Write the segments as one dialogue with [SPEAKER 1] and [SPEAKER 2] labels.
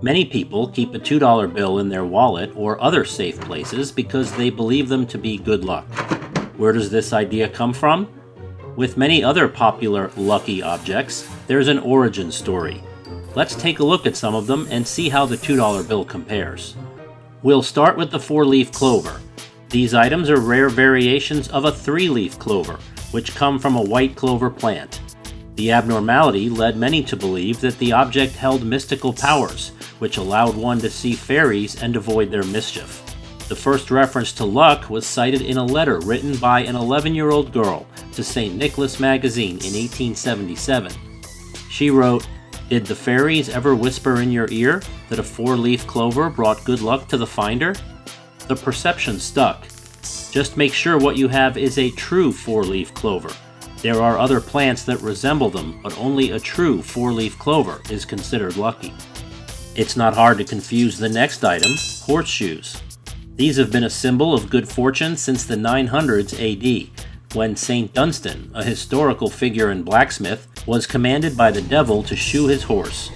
[SPEAKER 1] Many people keep a $2 bill in their wallet or other safe places because they believe them to be good luck. Where does this idea come from? With many other popular lucky objects, there's an origin story. Let's take a look at some of them and see how the $2 bill compares. We'll start with the 4-leaf clover. These items are rare variations of a 3-leaf clover, which come from a white clover plant. The abnormality led many to believe that the object held mystical powers, which allowed one to see fairies and avoid their mischief. The first reference to luck was cited in a letter written by an 11-year-old girl to St. Nicholas magazine in 1877. She wrote, "Did the fairies ever whisper in your ear that a 4-leaf clover brought good luck to the finder?" The perception stuck. Just make sure what you have is a true 4-leaf clover. There are other plants that resemble them, but only a true 4-leaf clover is considered lucky. It's not hard to confuse the next item, horseshoes. These have been a symbol of good fortune since the 900s AD, when St. Dunstan, a historical figure in blacksmith, was commanded by the devil to shoe his horse.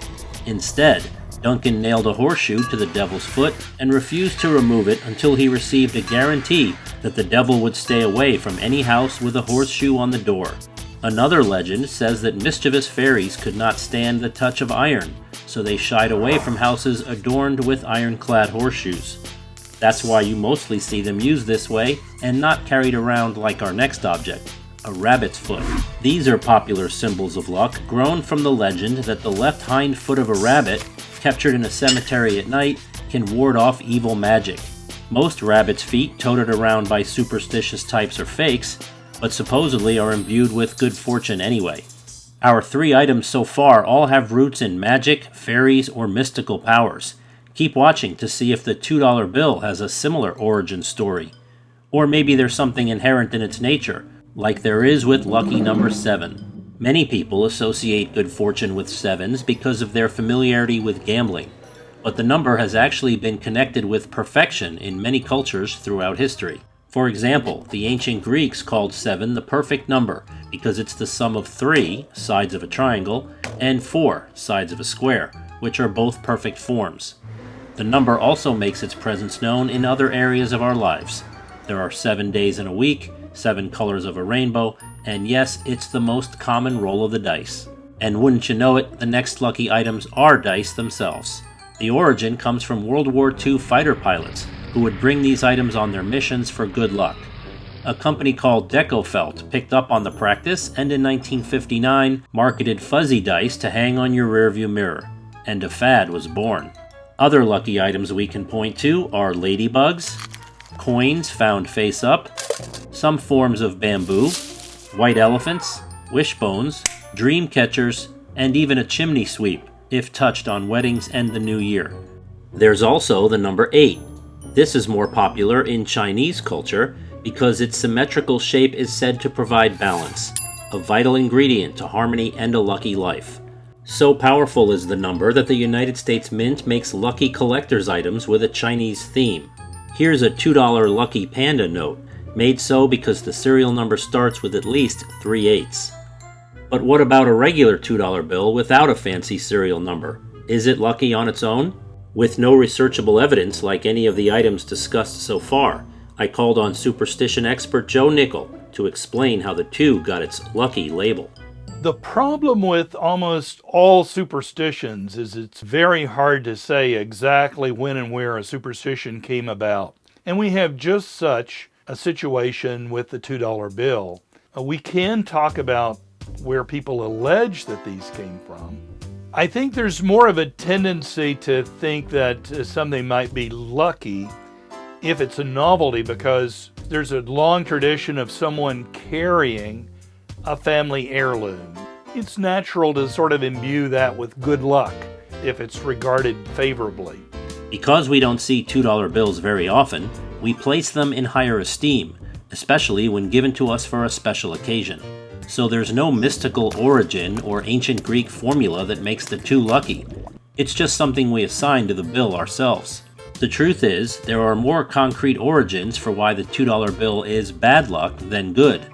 [SPEAKER 1] Instead, Duncan nailed a horseshoe to the devil's foot and refused to remove it until he received a guarantee that the devil would stay away from any house with a horseshoe on the door. Another legend says that mischievous fairies could not stand the touch of iron, so they shied away from houses adorned with ironclad horseshoes. That's why you mostly see them used this way and not carried around like our next object, a rabbit's foot. These are popular symbols of luck grown from the legend that the left hind foot of a rabbit, captured in a cemetery at night, can ward off evil magic. Most rabbits' feet toted around by superstitious types are fakes, but supposedly are imbued with good fortune anyway. Our 3 items so far all have roots in magic, fairies, or mystical powers. Keep watching to see if the $2 bill has a similar origin story. Or maybe there's something inherent in its nature, like there is with lucky number 7. Many people associate good fortune with 7s because of their familiarity with gambling, but the number has actually been connected with perfection in many cultures throughout history. For example, the ancient Greeks called 7 the perfect number because it's the sum of 3 sides of a triangle and 4 sides of a square, which are both perfect forms. The number also makes its presence known in other areas of our lives. There are 7 days in a week, 7 colors of a rainbow, and yes, it's the most common roll of the dice. And wouldn't you know it, the next lucky items are dice themselves. The origin comes from World War II fighter pilots, who would bring these items on their missions for good luck. A company called Decofelt picked up on the practice and in 1959 marketed fuzzy dice to hang on your rearview mirror, and a fad was born. Other lucky items we can point to are ladybugs, coins found face up, some forms of bamboo, white elephants, wishbones, dream catchers, and even a chimney sweep, if touched on weddings and the new year. There's also the number 8. This is more popular in Chinese culture because its symmetrical shape is said to provide balance, a vital ingredient to harmony and a lucky life. So powerful is the number that the United States Mint makes lucky collector's items with a Chinese theme. Here's a $2 Lucky Panda note, made so because the serial number starts with at least 3 8s. But what about a regular $2 bill without a fancy serial number? Is it lucky on its own? With no researchable evidence like any of the items discussed so far, I called on superstition expert Joe Nickel to explain how the 2 got its lucky label.
[SPEAKER 2] The problem with almost all superstitions is it's very hard to say exactly when and where a superstition came about. And we have just such a situation with the $2 bill. We can talk about where people allege that these came from. I think there's more of a tendency to think that something might be lucky if it's a novelty because there's a long tradition of someone carrying a family heirloom. It's natural to sort of imbue that with good luck if it's regarded favorably.
[SPEAKER 1] Because we don't see $2 bills very often, we place them in higher esteem, especially when given to us for a special occasion. So there's no mystical origin or ancient Greek formula that makes the 2 lucky. It's just something we assign to the bill ourselves. The truth is, there are more concrete origins for why the $2 bill is bad luck than good.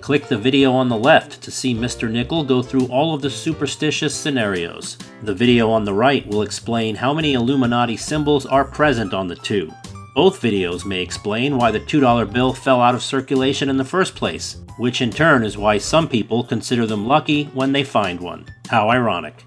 [SPEAKER 1] Click the video on the left to see Mr. Nickel go through all of the superstitious scenarios. The video on the right will explain how many Illuminati symbols are present on the 2. Both videos may explain why the $2 bill fell out of circulation in the first place, which in turn is why some people consider them lucky when they find one. How ironic.